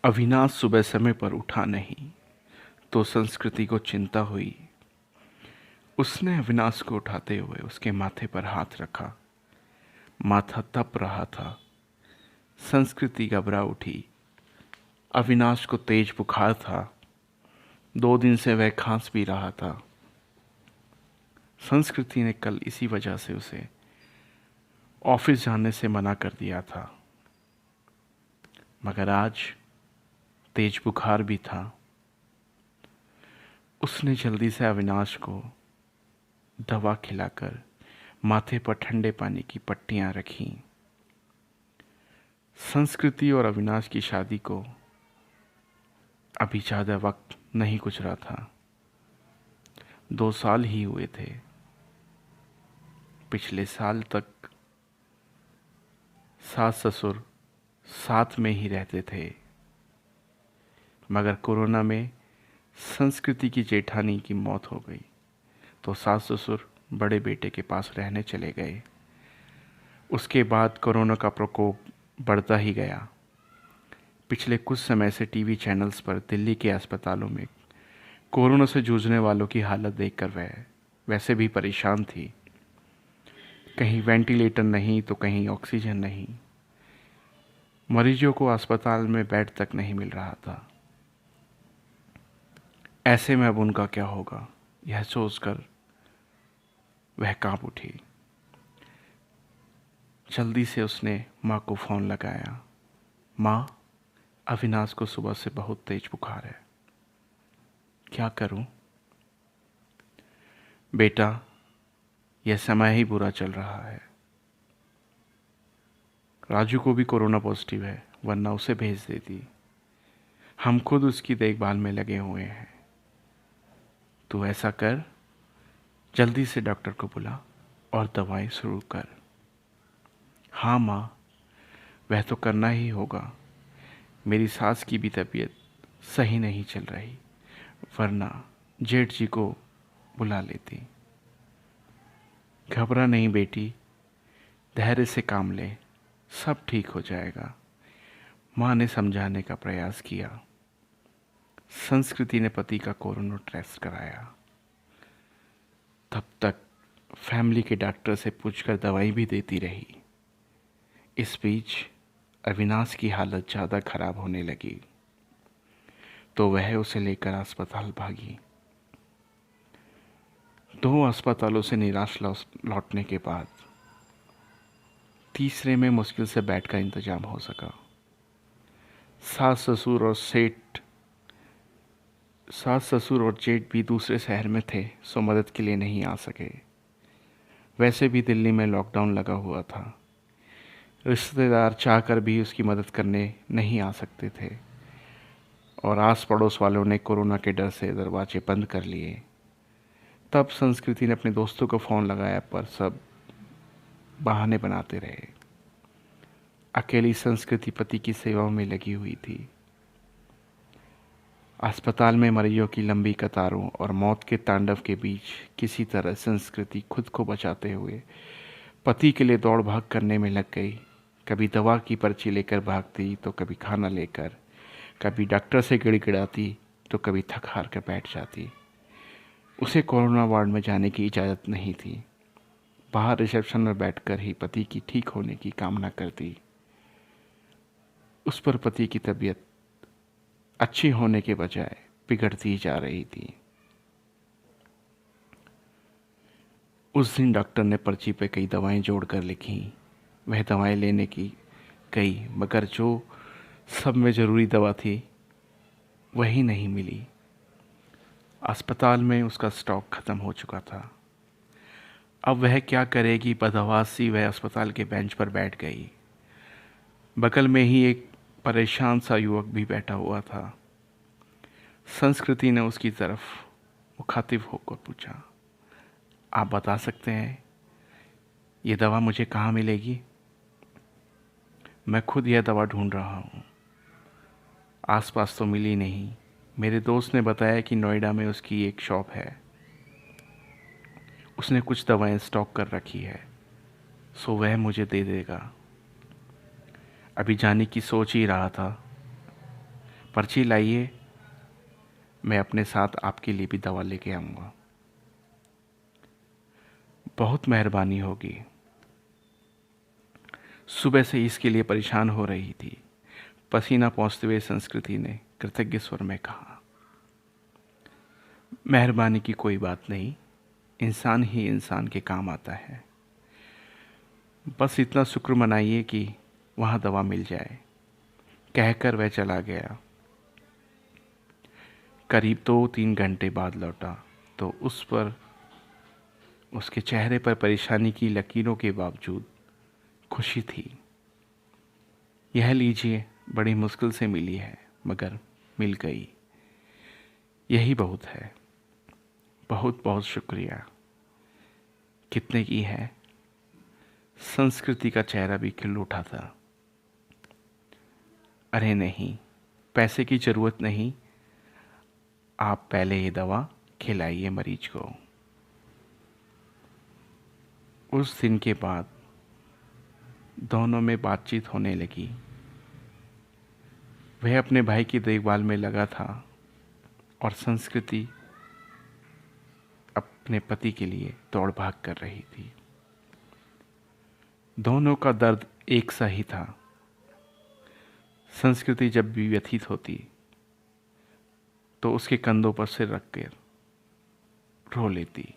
अविनाश सुबह समय पर उठा नहीं तो संस्कृति को चिंता हुई। उसने अविनाश को उठाते हुए उसके माथे पर हाथ रखा। माथा तप रहा था। संस्कृति घबरा उठी। अविनाश को तेज बुखार था। 2 दिन से वह खांस भी रहा था। संस्कृति ने कल इसी वजह से उसे ऑफिस जाने से मना कर दिया था, मगर आज तेज बुखार भी था। उसने जल्दी से अविनाश को दवा खिलाकर माथे पर ठंडे पानी की पट्टियां रखीं। संस्कृति और अविनाश की शादी को अभी ज़्यादा वक्त नहीं गुजरा था। 2 साल ही हुए थे। पिछले साल तक सास ससुर साथ में ही रहते थे, मगर कोरोना में संस्कृति की जेठानी की मौत हो गई तो सास ससुर बड़े बेटे के पास रहने चले गए। उसके बाद कोरोना का प्रकोप बढ़ता ही गया। पिछले कुछ समय से टीवी चैनल्स पर दिल्ली के अस्पतालों में कोरोना से जूझने वालों की हालत देखकर वह वैसे भी परेशान थी। कहीं वेंटिलेटर नहीं तो कहीं ऑक्सीजन नहीं। मरीजों को अस्पताल में बेड तक नहीं मिल रहा था। ऐसे में अब उनका क्या होगा, यह सोचकर वह कांप उठी। जल्दी से उसने माँ को फ़ोन लगाया। माँ, अविनाश को सुबह से बहुत तेज बुखार है, क्या करूं? बेटा, यह समय ही बुरा चल रहा है। राजू को भी कोरोना पॉजिटिव है, वरना उसे भेज देती। हम खुद उसकी देखभाल में लगे हुए हैं। तू ऐसा कर, जल्दी से डॉक्टर को बुला और दवाई शुरू कर। हाँ माँ, वह तो करना ही होगा। मेरी सास की भी तबीयत सही नहीं चल रही, वरना जेठ जी को बुला लेती। घबरा नहीं बेटी, धैर्य से काम ले, सब ठीक हो जाएगा। माँ ने समझाने का प्रयास किया। संस्कृति ने पति का कोरोना टेस्ट कराया। तब तक फैमिली के डॉक्टर से पूछकर दवाई भी देती रही। इस बीच अविनाश की हालत ज़्यादा खराब होने लगी तो वह उसे लेकर अस्पताल भागी। 2 अस्पतालों से निराश लौटने के बाद तीसरे में मुश्किल से बेड का इंतजाम हो सका। सास ससुर और जेठ भी दूसरे शहर में थे, सो मदद के लिए नहीं आ सके। वैसे भी दिल्ली में लॉकडाउन लगा हुआ था। रिश्तेदार चाहकर भी उसकी मदद करने नहीं आ सकते थे और आस पड़ोस वालों ने कोरोना के डर से दरवाजे बंद कर लिए। तब संस्कृति ने अपने दोस्तों को फ़ोन लगाया, पर सब बहाने बनाते रहे। अकेली संस्कृति पति की सेवा में लगी हुई थी। अस्पताल में मरीजों की लंबी कतारों और मौत के तांडव के बीच किसी तरह संस्कृति खुद को बचाते हुए पति के लिए दौड़ भाग करने में लग गई। कभी दवा की पर्ची लेकर भागती तो कभी खाना लेकर, कभी डॉक्टर से गिड़गिड़ाती तो कभी थक हार कर बैठ जाती। उसे कोरोना वार्ड में जाने की इजाज़त नहीं थी। बाहर रिसेप्शन में बैठकर ही पति की ठीक होने की कामना करती। उस पर पति की तबीयत अच्छी होने के बजाय बिगड़ती जा रही थी। उस दिन डॉक्टर ने पर्ची पे कई दवाएं जोड़कर लिखी। वह दवाएं लेने की गई, मगर जो सब में ज़रूरी दवा थी वही नहीं मिली। अस्पताल में उसका स्टॉक ख़त्म हो चुका था। अब वह क्या करेगी, बदहवास सी वह अस्पताल के बेंच पर बैठ गई। बगल में ही एक परेशान सा युवक भी बैठा हुआ था। संस्कृति ने उसकी तरफ मुखातिब होकर पूछा, आप बता सकते हैं ये दवा मुझे कहाँ मिलेगी? मैं खुद यह दवा ढूंढ रहा हूँ, आसपास तो मिली नहीं। मेरे दोस्त ने बताया कि नोएडा में उसकी एक शॉप है, उसने कुछ दवाएं स्टॉक कर रखी है, सो वह मुझे दे देगा। अभी जाने की सोच ही रहा था, पर्ची लाइए, मैं अपने साथ आपके लिए भी दवा लेके आऊँगा। बहुत मेहरबानी होगी। सुबह से इसके लिए परेशान हो रही थी। पसीना पोंछते हुए संस्कृति ने कृतज्ञ स्वर में कहा, मेहरबानी की कोई बात नहीं, इंसान ही इंसान के काम आता है। बस इतना शुक्र मनाइए कि वहाँ दवा मिल जाए। कहकर वह चला गया। करीब 2-3 घंटे बाद लौटा तो उसके चेहरे पर परेशानी की लकीरों के बावजूद खुशी थी। यह लीजिए, बड़ी मुश्किल से मिली है मगर मिल गई, यही बहुत है। बहुत बहुत शुक्रिया। कितने की है? संस्कृति का चेहरा भी खिल उठा था। अरे नहीं, पैसे की ज़रूरत नहीं, आप पहले ये दवा खिलाइए मरीज को। उस दिन के बाद दोनों में बातचीत होने लगी। वह अपने भाई की देखभाल में लगा था और संस्कृति अपने पति के लिए दौड़ भाग कर रही थी। दोनों का दर्द एक सा ही था। संस्कृति जब भी व्यथित होती तो उसके कंधों पर सिर रख कर रो लेती।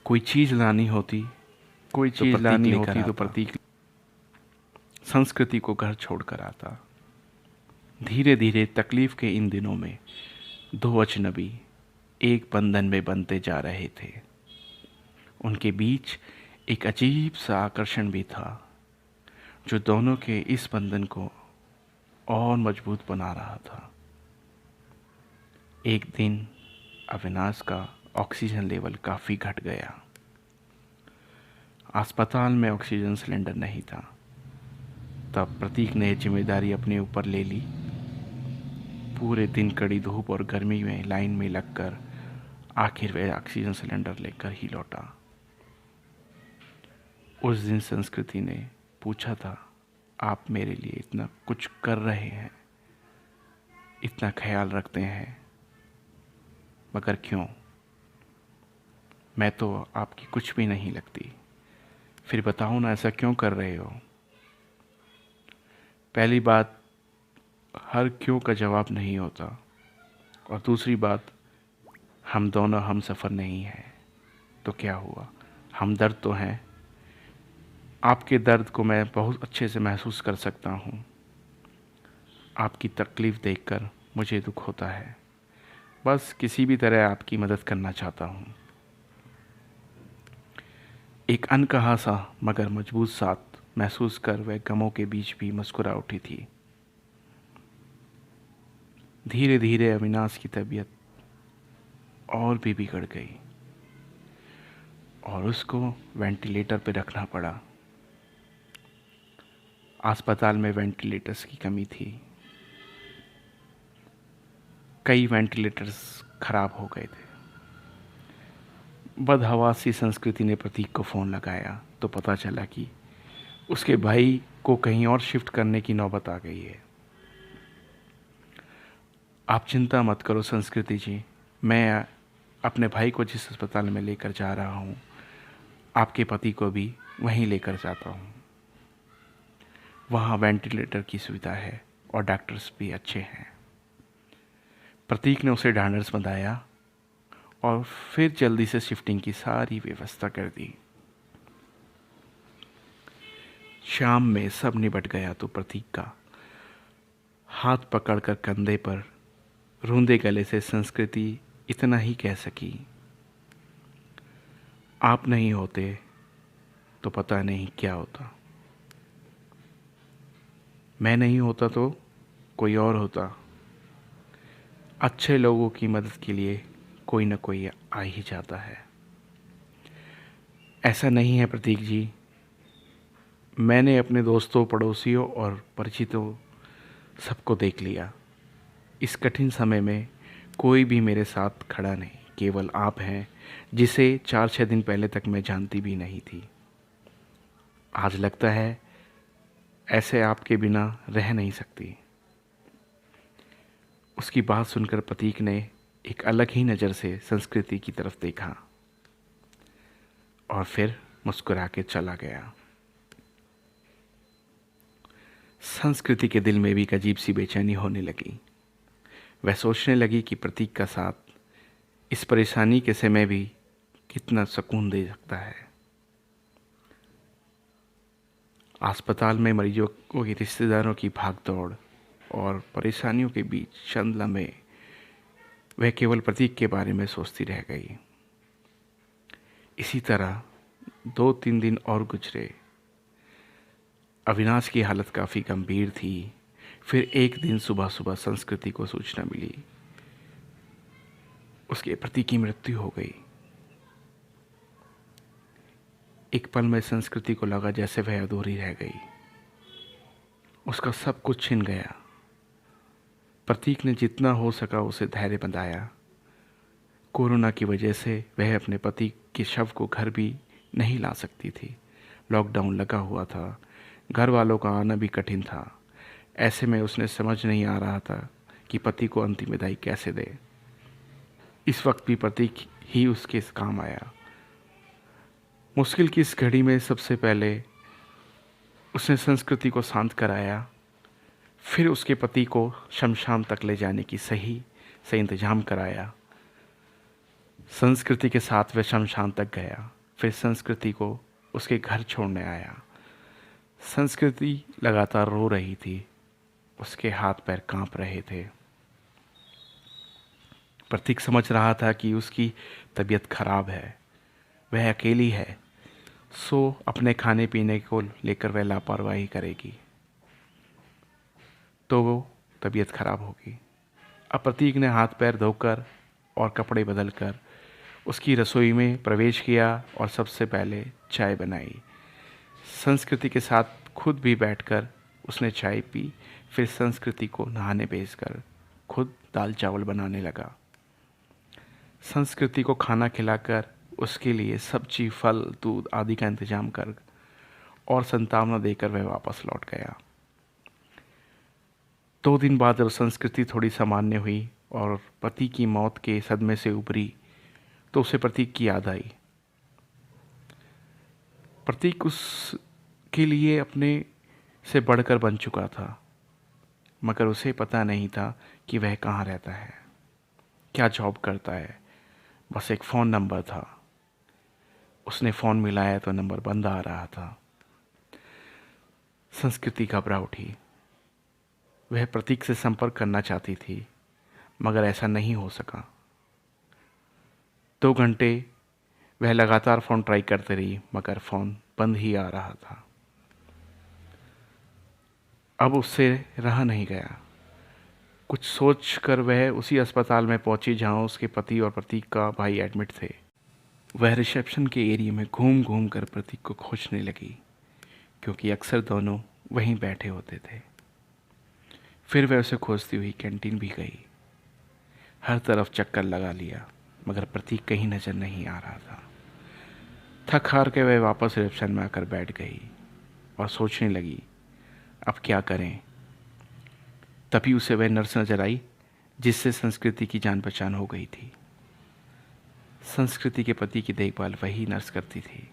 कोई चीज़ लानी होती तो प्रतीक संस्कृति को घर छोड़कर आता। धीरे धीरे तकलीफ के इन दिनों में दो अजनबी एक बंधन में बनते जा रहे थे। उनके बीच एक अजीब सा आकर्षण भी था जो दोनों के इस बंधन को और मजबूत बना रहा था। एक दिन अविनाश का ऑक्सीजन लेवल काफ़ी घट गया। अस्पताल में ऑक्सीजन सिलेंडर नहीं था। तब प्रतीक ने जिम्मेदारी अपने ऊपर ले ली। पूरे दिन कड़ी धूप और गर्मी में लाइन में लगकर आखिर वह ऑक्सीजन सिलेंडर लेकर ही लौटा। उस दिन संस्कृति ने पूछा था, आप मेरे लिए इतना कुछ कर रहे हैं, इतना ख्याल रखते हैं, मगर क्यों? मैं तो आपकी कुछ भी नहीं लगती। फिर बताओ ना, ऐसा क्यों कर रहे हो? पहली बात, हर क्यों का जवाब नहीं होता, और दूसरी बात, हम दोनों हम सफ़र नहीं हैं तो क्या हुआ, हम दर्द तो हैं। आपके दर्द को मैं बहुत अच्छे से महसूस कर सकता हूँ। आपकी तकलीफ़ देखकर मुझे दुख होता है। बस किसी भी तरह आपकी मदद करना चाहता हूँ। एक अनकहा सा मगर मजबूत साथ महसूस कर वह गमों के बीच भी मुस्कुरा उठी थी। धीरे धीरे अविनाश की तबीयत और भी बिगड़ गई और उसको वेंटिलेटर पर रखना पड़ा। अस्पताल में वेंटिलेटर्स की कमी थी। कई वेंटिलेटर्स खराब हो गए थे। बदहवासी संस्कृति ने प्रतीक को फ़ोन लगाया तो पता चला कि उसके भाई को कहीं और शिफ्ट करने की नौबत आ गई है। आप चिंता मत करो संस्कृति जी, मैं अपने भाई को जिस अस्पताल में लेकर जा रहा हूँ, आपके पति को भी वहीं लेकर जाता हूँ। वहाँ वेंटिलेटर की सुविधा है और डॉक्टर्स भी अच्छे हैं। प्रतीक ने उसे ढांढस बंधाया और फिर जल्दी से शिफ्टिंग की सारी व्यवस्था कर दी। शाम में सब निपट गया तो प्रतीक का हाथ पकड़कर कंधे पर रूंधे गले से संस्कृति इतना ही कह सकी, आप नहीं होते तो पता नहीं क्या होता। मैं नहीं होता तो कोई और होता। अच्छे लोगों की मदद के लिए कोई न कोई आ ही जाता है। ऐसा नहीं है प्रतीक जी, मैंने अपने दोस्तों, पड़ोसियों और परिचितों सबको देख लिया। इस कठिन समय में कोई भी मेरे साथ खड़ा नहीं, केवल आप हैं जिसे 4-6 दिन पहले तक मैं जानती भी नहीं थी। आज लगता है ऐसे आपके बिना रह नहीं सकती। उसकी बात सुनकर प्रतीक ने एक अलग ही नज़र से संस्कृति की तरफ देखा और फिर मुस्कुरा के चला गया। संस्कृति के दिल में भी एक अजीब सी बेचैनी होने लगी। वह सोचने लगी कि प्रतीक का साथ इस परेशानी के समय भी कितना सुकून दे सकता है। अस्पताल में मरीजों के रिश्तेदारों की भागदौड़ और परेशानियों के बीच चंद लम्हे वह केवल प्रतीक के बारे में सोचती रह गई। इसी तरह 2-3 दिन और गुजरे। अविनाश की हालत काफ़ी गंभीर थी। फिर एक दिन सुबह सुबह संस्कृति को सूचना मिली, उसके पति की मृत्यु हो गई। एक पल में संस्कृति को लगा जैसे वह अधूरी रह गई। उसका सब कुछ छिन गया। प्रतीक ने जितना हो सका उसे धैर्य बंधाया। कोरोना की वजह से वह अपने पति के शव को घर भी नहीं ला सकती थी। लॉकडाउन लगा हुआ था, घर वालों का आना भी कठिन था। ऐसे में उसने समझ नहीं आ रहा था कि पति को अंतिम विदाई कैसे दे। इस वक्त भी प्रतीक ही उसके काम आया। मुश्किल की इस घड़ी में सबसे पहले उसने संस्कृति को शांत कराया, फिर उसके पति को शमशान तक ले जाने की सही से इंतजाम कराया। संस्कृति के साथ वह शमशान तक गया, फिर संस्कृति को उसके घर छोड़ने आया। संस्कृति लगातार रो रही थी, उसके हाथ पैर कांप रहे थे। प्रतीक समझ रहा था कि उसकी तबीयत खराब है, वह अकेली है, सो अपने खाने पीने को लेकर वह लापरवाही करेगी तो वो तबीयत खराब होगी। अब प्रतीक ने हाथ पैर धोकर और कपड़े बदलकर उसकी रसोई में प्रवेश किया और सबसे पहले चाय बनाई। संस्कृति के साथ खुद भी बैठकर उसने चाय पी। फिर संस्कृति को नहाने भेजकर खुद दाल चावल बनाने लगा। संस्कृति को खाना खिलाकर उसके लिए सब्जी, फल, दूध आदि का इंतजाम कर और संतावना देकर वह वापस लौट गया। 2 दिन बाद जब संस्कृति थोड़ी सामान्य हुई और पति की मौत के सदमे से उभरी तो उसे प्रतीक की याद आई। प्रतीक उसके लिए अपने से बढ़कर बन चुका था, मगर उसे पता नहीं था कि वह कहाँ रहता है, क्या जॉब करता है। बस एक फ़ोन नंबर था। उसने फ़ोन मिलाया तो नंबर बंद आ रहा था। संस्कृति घबरा उठी। वह प्रतीक से संपर्क करना चाहती थी, मगर ऐसा नहीं हो सका। 2 घंटे वह लगातार फ़ोन ट्राई करती रही, मगर फ़ोन बंद ही आ रहा था। अब उससे रहा नहीं गया। कुछ सोच कर वह उसी अस्पताल में पहुंची जहां उसके पति और प्रतीक का भाई एडमिट थे। वह रिसेप्शन के एरिया में घूम घूम कर प्रतीक को खोजने लगी, क्योंकि अक्सर दोनों वहीं बैठे होते थे। फिर वह उसे खोजती हुई कैंटीन भी गई। हर तरफ चक्कर लगा लिया, मगर प्रतीक कहीं नज़र नहीं आ रहा था। थक हार के वह वापस रिसेप्शन में आकर बैठ गई और सोचने लगी, अब क्या करें। तभी उसे वह नर्स नजर आई जिससे संस्कृति की जान पहचान हो गई थी। संस्कृति के पति की देखभाल वही नर्स करती थी।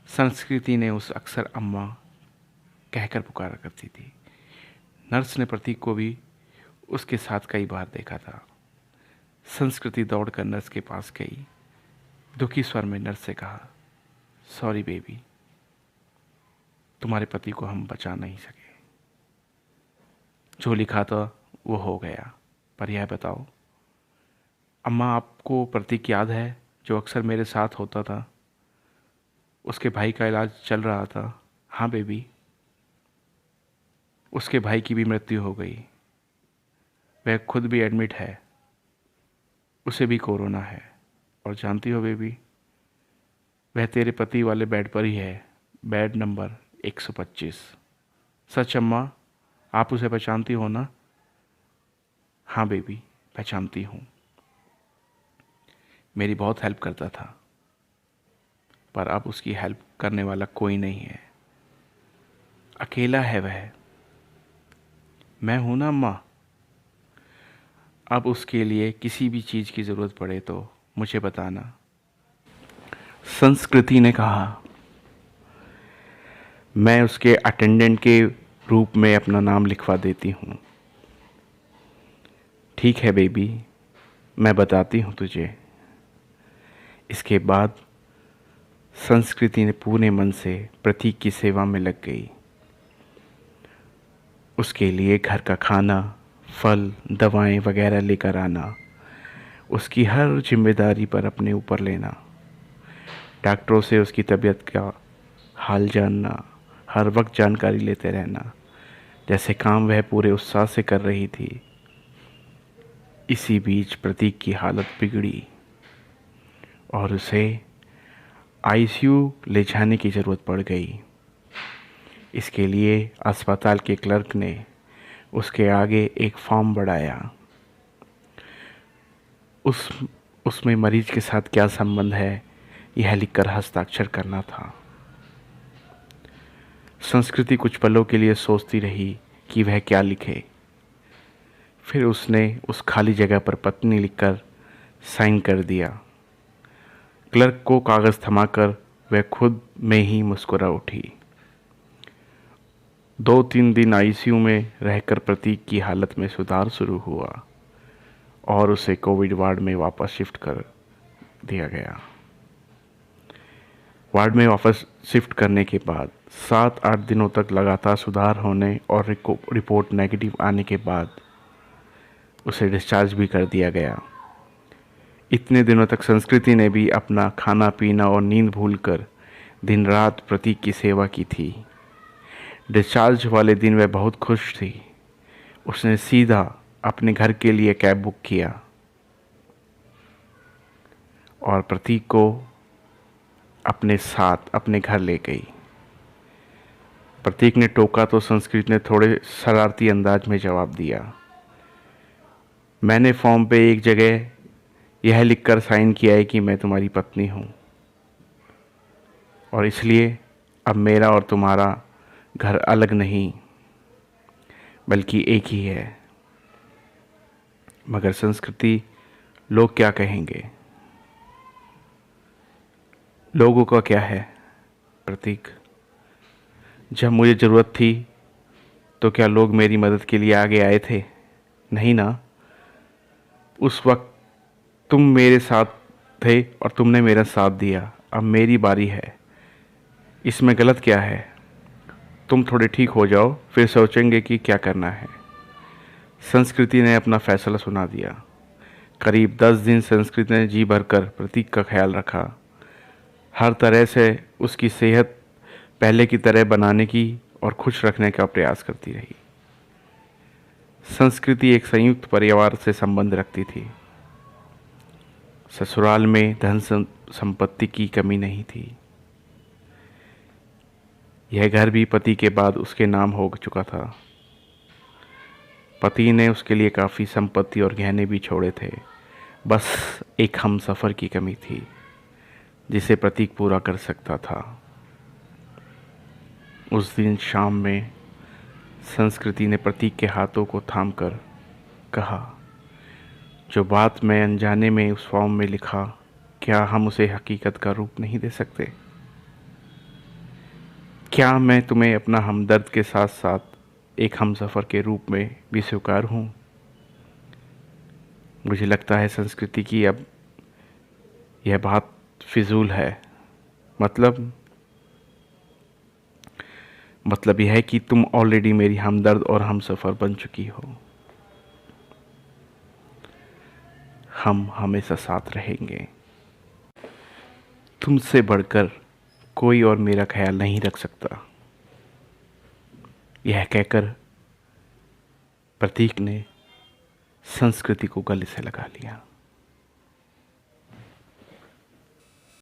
संस्कृति ने उस अक्सर अम्मा कहकर पुकारा करती थी। नर्स ने प्रतीक को भी उसके साथ कई बार देखा था। संस्कृति दौड़कर नर्स के पास गई। दुखी स्वर में नर्स से कहा, सॉरी बेबी, तुम्हारे पति को हम बचा नहीं सके। जो लिखा था वो हो गया, पर यह बताओ, अम्मा आपको प्रतीक याद है जो अक्सर मेरे साथ होता था? उसके भाई का इलाज चल रहा था। हाँ बेबी, उसके भाई की भी मृत्यु हो गई। वह खुद भी एडमिट है, उसे भी कोरोना है। और जानती हो बेबी, वह तेरे पति वाले बेड पर ही है, बेड नंबर 125। सच अम्मा, आप उसे पहचानती हो ना? हाँ बेबी, पहचानती हूँ। मेरी बहुत हेल्प करता था, पर अब उसकी हेल्प करने वाला कोई नहीं है। अकेला है वह। मैं हूं ना अम्मा। अब उसके लिए किसी भी चीज़ की ज़रूरत पड़े तो मुझे बताना। संस्कृति ने कहा। मैं उसके अटेंडेंट के रूप में अपना नाम लिखवा देती हूँ। ठीक है बेबी, मैं बताती हूँ तुझे। इसके बाद संस्कृति ने पूरे मन से प्रतीक की सेवा में लग गई। उसके लिए घर का खाना, फल, दवाएं वगैरह लेकर आना, उसकी हर जिम्मेदारी पर अपने ऊपर लेना, डॉक्टरों से उसकी तबीयत का हाल जानना, हर वक्त जानकारी लेते रहना, जैसे काम वह पूरे उत्साह से कर रही थी। इसी बीच प्रतीक की हालत बिगड़ी और उसे आईसीयू ले जाने की ज़रूरत पड़ गई। इसके लिए अस्पताल के क्लर्क ने उसके आगे एक फॉर्म बढ़ाया। उसमें मरीज के साथ क्या संबंध है यह लिखकर हस्ताक्षर करना था। संस्कृति कुछ पलों के लिए सोचती रही कि वह क्या लिखे। फिर उसने उस खाली जगह पर पत्नी लिखकर साइन कर दिया। क्लर्क को कागज़ थमाकर वह खुद में ही मुस्कुरा उठी। 2-3 दिन आईसीयू में रहकर प्रतीक की हालत में सुधार शुरू हुआ और उसे कोविड वार्ड में वापस शिफ्ट कर दिया गया। वार्ड में वापस शिफ्ट करने के बाद 7-8 दिनों तक लगातार सुधार होने और रिपोर्ट नेगेटिव आने के बाद उसे डिस्चार्ज भी कर दिया गया। इतने दिनों तक संस्कृति ने भी अपना खाना पीना और नींद भूलकर दिन रात प्रतीक की सेवा की थी। डिस्चार्ज वाले दिन वह बहुत खुश थी। उसने सीधा अपने घर के लिए कैब बुक किया और प्रतीक को अपने साथ अपने घर ले गई। प्रतीक ने टोका तो संस्कृत ने थोड़े शरारती अंदाज में जवाब दिया। मैंने फॉर्म पे एक जगह यह लिखकर साइन किया है कि मैं तुम्हारी पत्नी हूँ और इसलिए अब मेरा और तुम्हारा घर अलग नहीं बल्कि एक ही है। मगर संस्कृति, लोग क्या कहेंगे? लोगों का क्या है प्रतीक? जब मुझे ज़रूरत थी तो क्या लोग मेरी मदद के लिए आगे आए थे? नहीं ना। उस वक्त तुम मेरे साथ थे और तुमने मेरा साथ दिया। अब मेरी बारी है। इसमें गलत क्या है? तुम थोड़े ठीक हो जाओ, फिर सोचेंगे कि क्या करना है। संस्कृति ने अपना फैसला सुना दिया। करीब 10 दिन संस्कृति ने जी भरकर प्रतीक का ख्याल रखा। हर तरह से उसकी सेहत पहले की तरह बनाने की और खुश रखने का प्रयास करती रही। संस्कृति एक संयुक्त परिवार से संबंध रखती थी। ससुराल में धन संपत्ति की कमी नहीं थी। यह घर भी पति के बाद उसके नाम हो चुका था। पति ने उसके लिए काफ़ी संपत्ति और गहने भी छोड़े थे। बस एक हमसफ़र की कमी थी जिसे प्रतीक पूरा कर सकता था। उस दिन शाम में संस्कृति ने प्रतीक के हाथों को थामकर कहा, जो बात मैं अनजाने में उस फॉर्म में लिखा, क्या हम उसे हकीकत का रूप नहीं दे सकते? क्या मैं तुम्हें अपना हमदर्द के साथ साथ एक हमसफ़र के रूप में भी स्वीकार हूँ? मुझे लगता है संस्कृति की अब यह बात फिजूल है। मतलब यह है कि तुम ऑलरेडी मेरी हमदर्द और हमसफ़र बन चुकी हो। हम हमेशा साथ रहेंगे। तुमसे बढ़कर कोई और मेरा ख्याल नहीं रख सकता। यह कहकर प्रतीक ने संस्कृति को गले से लगा लिया।